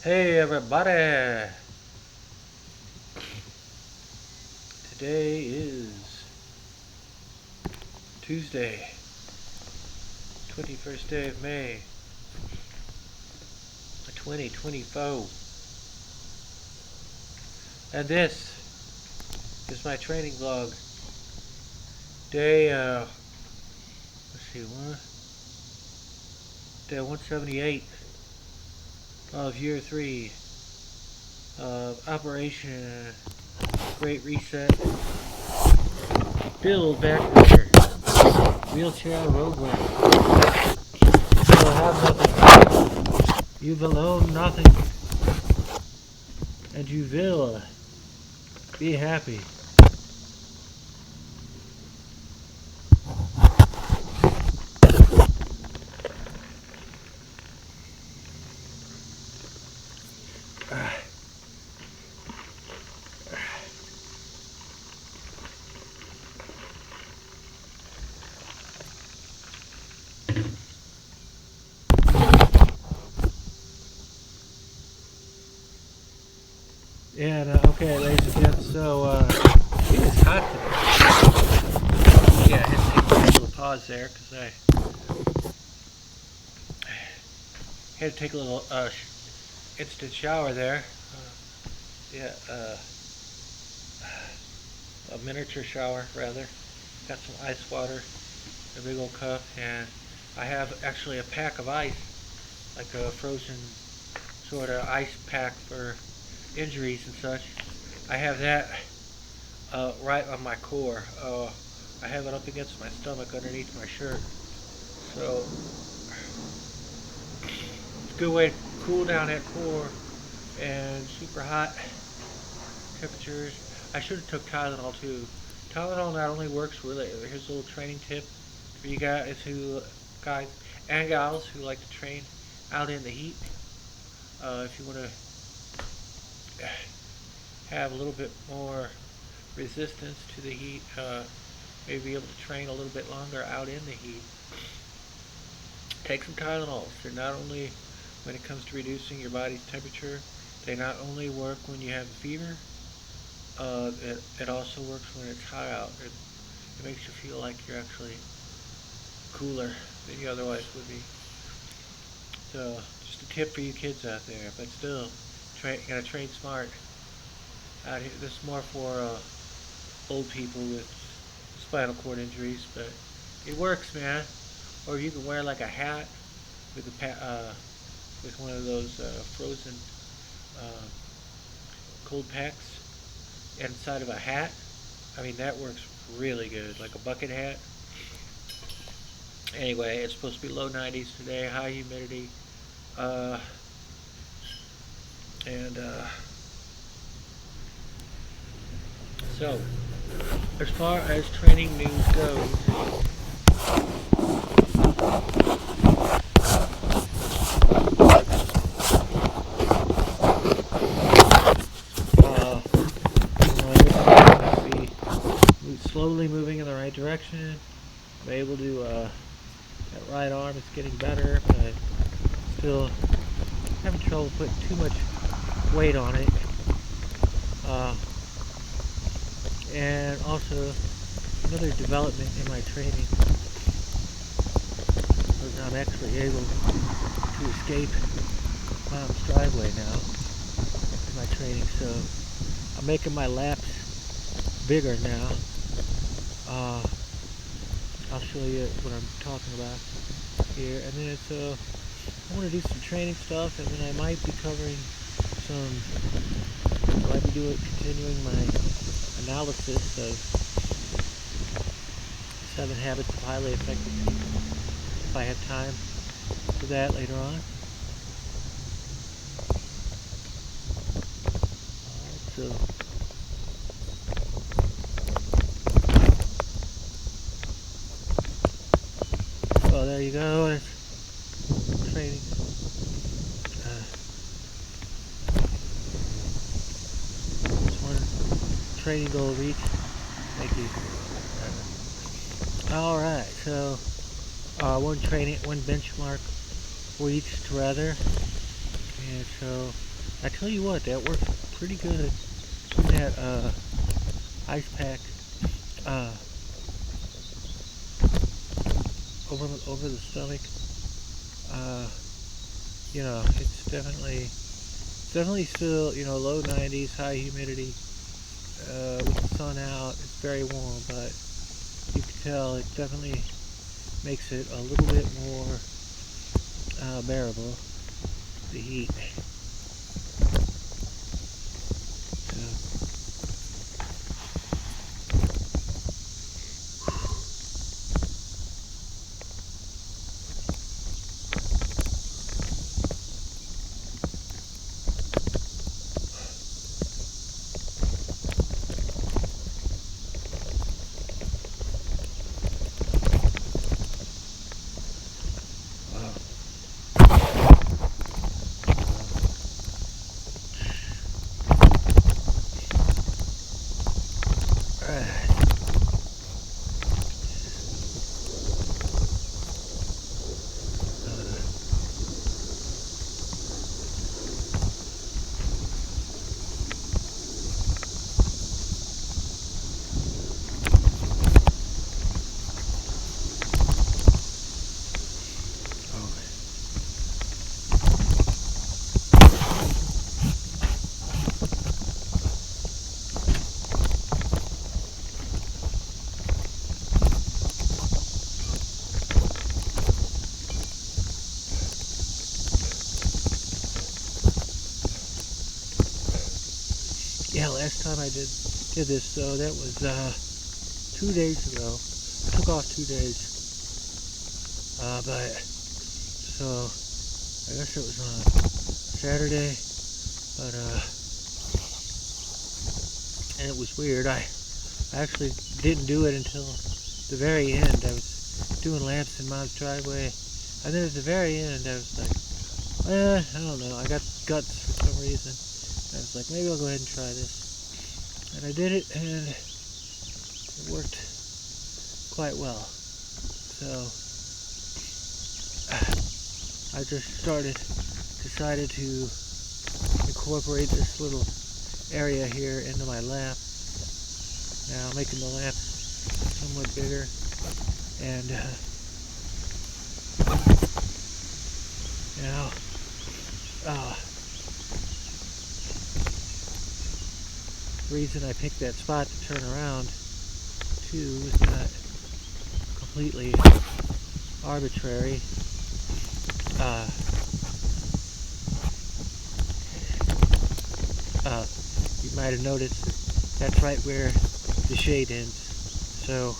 Hey everybody! Today is Tuesday, 21st day of May, 2024. And this is my training vlog. Day, let's see, day 178 of year 3 of Operation Great Reset. Build back better. Wheelchair roadway. You will have nothing. You will own nothing. And you will be happy. And okay, ladies and gentlemen, so it is hot today. Yeah, I had to take a little pause there because I had to take a little instant shower there. Yeah, a miniature shower rather. Got some ice water, a big old cup, and I have actually a pack of ice, like a frozen sort of ice pack for injuries and such. I have that right on my core. I have it up against my stomach underneath my shirt. So it's a good way to cool down that core and super hot temperatures. I should have took Tylenol too. Tylenol not only works really, here's a little training tip for you guys and gals who like to train out in the heat. If you want to have a little bit more resistance to the heat, maybe be able to train a little bit longer out in the heat, take some Tylenols. They're not only, when it comes to reducing your body's temperature, they not only work when you have a fever, it also works when it's hot out. It makes you feel like you're actually cooler than you otherwise would be. So, just a tip for you kids out there, but still, you gotta train smart out here. This is more for old people with spinal cord injuries, but it works, man. Or you can wear like a hat with with one of those frozen uh, cold packs inside of a hat. I mean, that works really good, like a bucket hat. Anyway, it's supposed to be low 90s today, high humidity, uh, and so as far as training news goes, slowly moving in the right direction. I'm able to, that right arm is getting better, but still having trouble putting too much weight on it. And also another development in my training was I'm actually able to escape Mom's driveway now in my training, so I'm making my laps bigger now. I'll show you what I'm talking about here, and then I want to do some training stuff, and then I might be covering continuing my analysis of 7 habits of highly effective people, if I have time for that later on. So there you go. That's training. That's one training goal reached. Thank you. Alright, so one benchmark reached rather. And so I tell you what, that works pretty good. Putting that ice pack uh, over the stomach. Uh, it's definitely still, low 90s, high humidity. With the sun out, it's very warm, but you can tell it definitely makes it a little bit more bearable, the heat. So, yeah, last time I did this, though, that was 2 days ago. I took off 2 days, but so I guess it was on Saturday, but and it was weird. I actually didn't do it until the very end. I was doing laps in Mom's driveway, and then at the very end, I was like, I don't know. I got guts for some reason. I was like, maybe I'll go ahead and try this, and I did it, and it worked quite well. So I just decided to incorporate this little area here into my lap. Now making the lap somewhat bigger, and now the reason I picked that spot to turn around too was not completely arbitrary. You might have noticed that that's right where the shade ends. So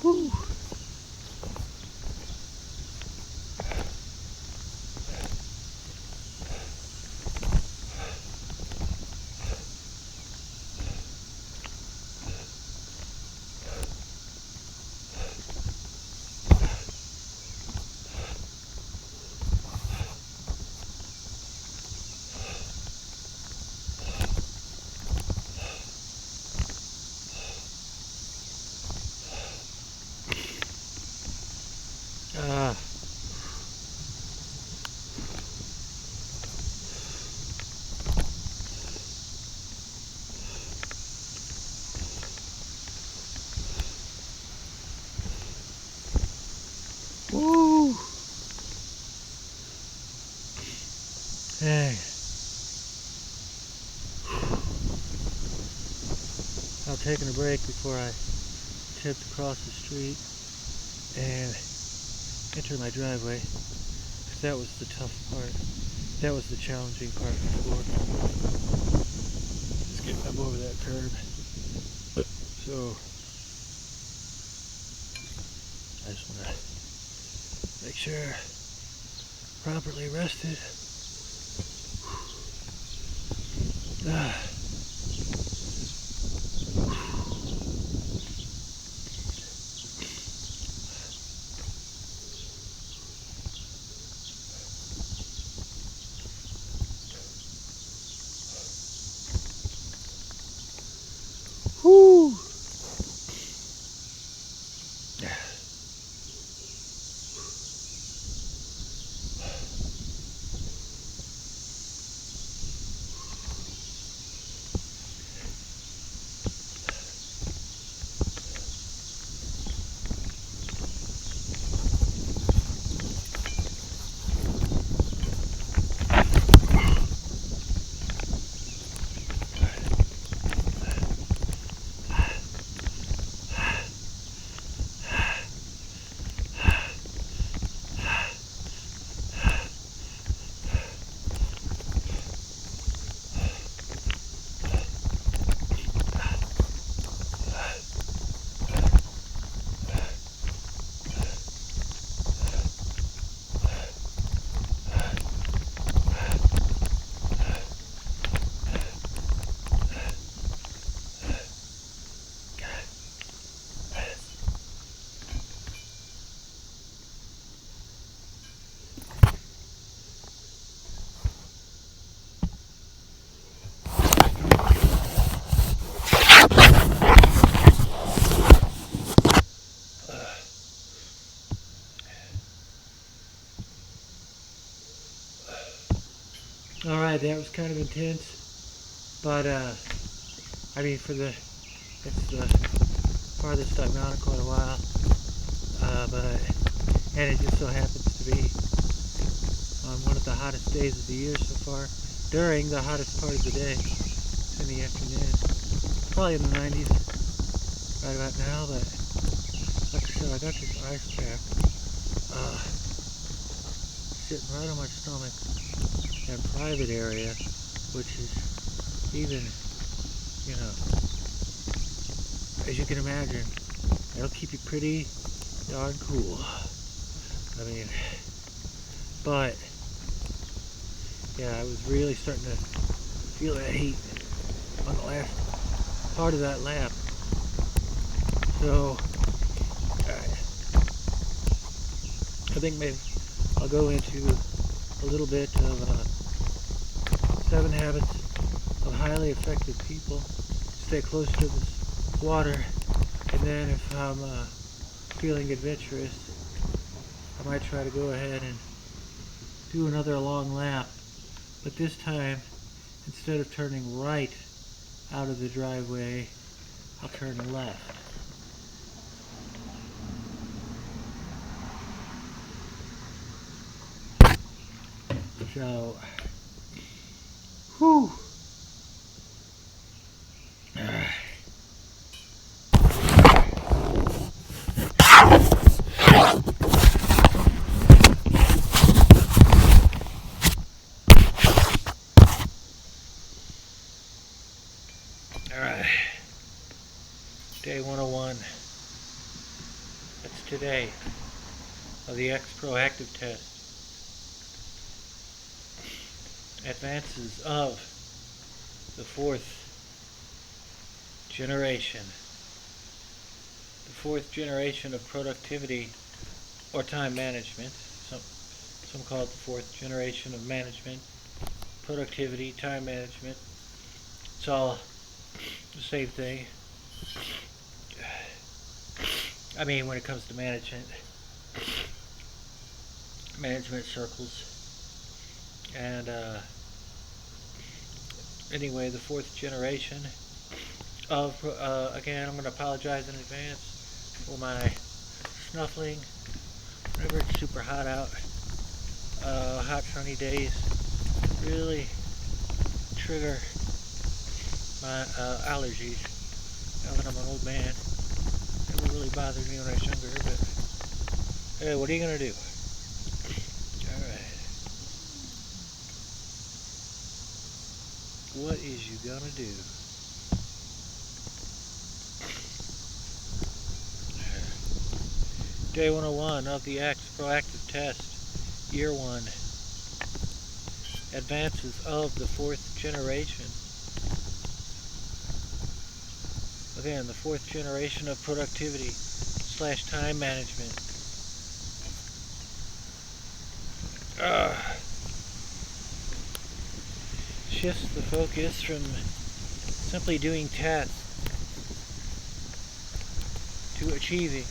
Whew. Ah. Woo. Hey. I'm taking a break before I tipped across the street and enter my driveway. 'Cause that was the tough part. That was the challenging part before. Just getting up over that curb. So I just want to make sure properly rested. Ah. Whew. All right, that was kind of intense, but I mean, it's the farthest I've gone in quite a while, and it just so happens to be on one of the hottest days of the year so far, during the hottest part of the day, in the afternoon, probably in the 90s right about now, but like I said, I got this ice pack sitting right on my stomach in a private area, which is even, you know, as you can imagine, it'll keep you pretty darn cool. I mean, but yeah, I was really starting to feel that heat on the last part of that lap. So I think maybe I'll go into a little bit of 7 habits of highly effective people. Stay close to this water, and then if I'm feeling adventurous, I might try to go ahead and do another long lap, but this time instead of turning right out of the driveway, I'll turn left. So, whew. Alright, day 101. today of the X Proactive test. Advances of the fourth generation. The fourth generation of productivity or time management. Some call it the fourth generation of management, productivity, time management. It's all the same thing. I mean, when it comes to management circles. And anyway, the fourth generation of, again, I'm going to apologize in advance for my snuffling. Whenever it's super hot out, hot sunny days really trigger my allergies. Now that I'm an old man, never really bothered me when I was younger, but hey, what are you going to do? Alright. What is you gonna do? Day 101 of the X Proactive Test, Year 1. Advances of the fourth generation. Again, the fourth generation of productivity / time management. Shifts the focus from simply doing tasks to achieving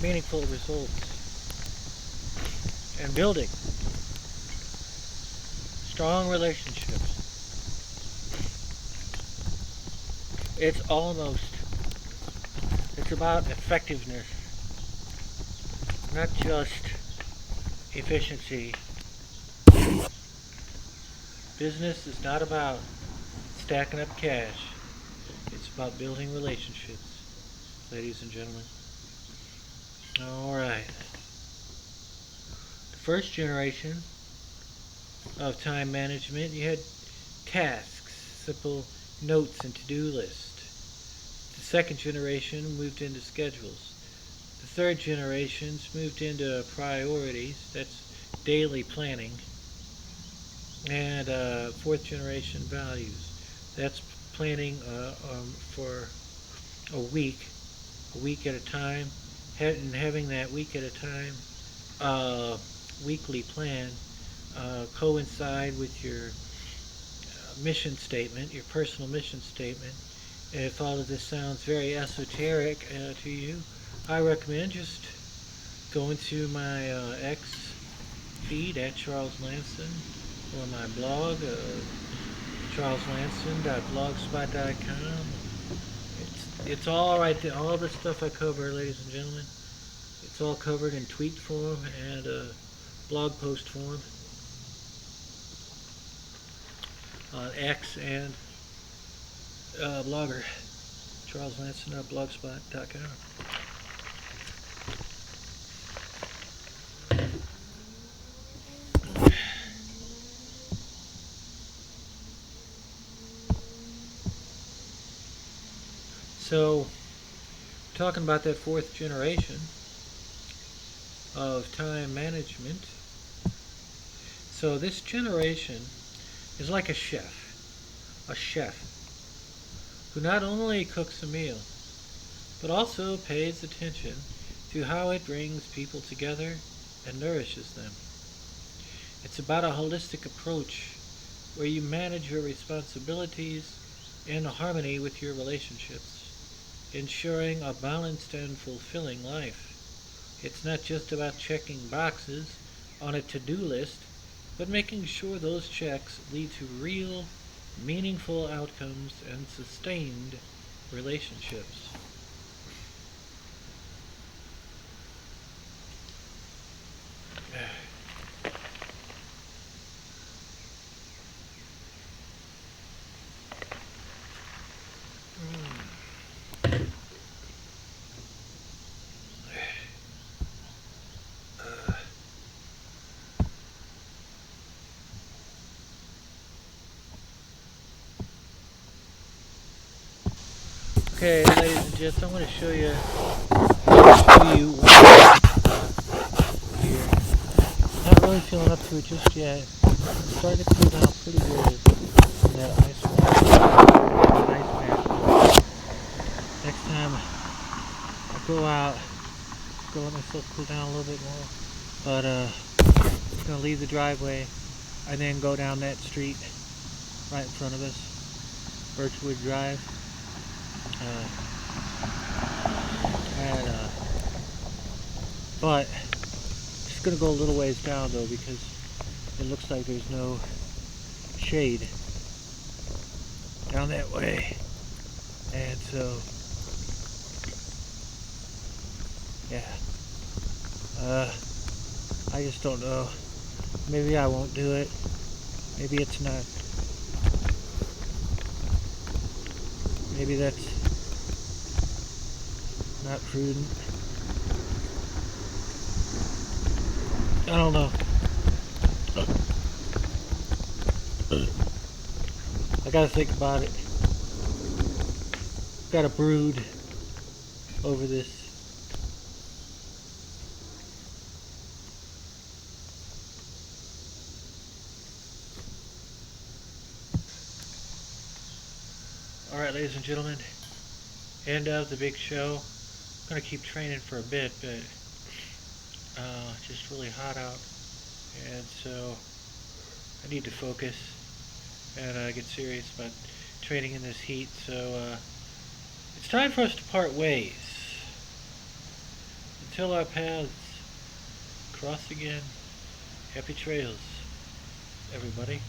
meaningful results and building strong relationships. It's about effectiveness, not just efficiency. Business is not about stacking up cash. It's about building relationships, ladies and gentlemen. Alright. The first generation of time management, you had tasks, simple notes and to-do list. The second generation moved into schedules. The third generation's moved into priorities, that's daily planning. And fourth generation values, that's planning for a week at a time, and having that week at a time weekly plan coincide with your mission statement, your personal mission statement. And if all of this sounds very esoteric to you, I recommend just going to my X feed at Charles Lanson, or my blog, charleslanson.blogspot.com. It's all right there. All the stuff I cover, ladies and gentlemen, it's all covered in tweet form and blog post form on X and blogger, charleslanson.blogspot.com. So, talking about that fourth generation of time management. So this generation is like a chef who not only cooks a meal, but also pays attention to how it brings people together and nourishes them. It's about a holistic approach where you manage your responsibilities in harmony with your relationships, ensuring a balanced and fulfilling life. It's not just about checking boxes on a to-do list, but making sure those checks lead to real, meaningful outcomes and sustained relationships. Okay, ladies and gents, I'm going to show you here. Not really feeling up to it just yet. It's starting to cool down pretty good in that ice patch. Next time I go out, go let myself cool down a little bit more. But I'm gonna leave the driveway and then go down that street right in front of us, Birchwood Drive. Uh, and but just gonna go a little ways down though because it looks like there's no shade down that way, and so yeah. I just don't know. Maybe I won't do it. Maybe it's not. Maybe that's not prudent. I don't know. I gotta think about it. Gotta brood over this. Alright, ladies and gentlemen, end of the big show. I'm gonna keep training for a bit, but just really hot out, and so I need to focus and get serious about training in this heat. So it's time for us to part ways. Until our paths cross again, happy trails, everybody.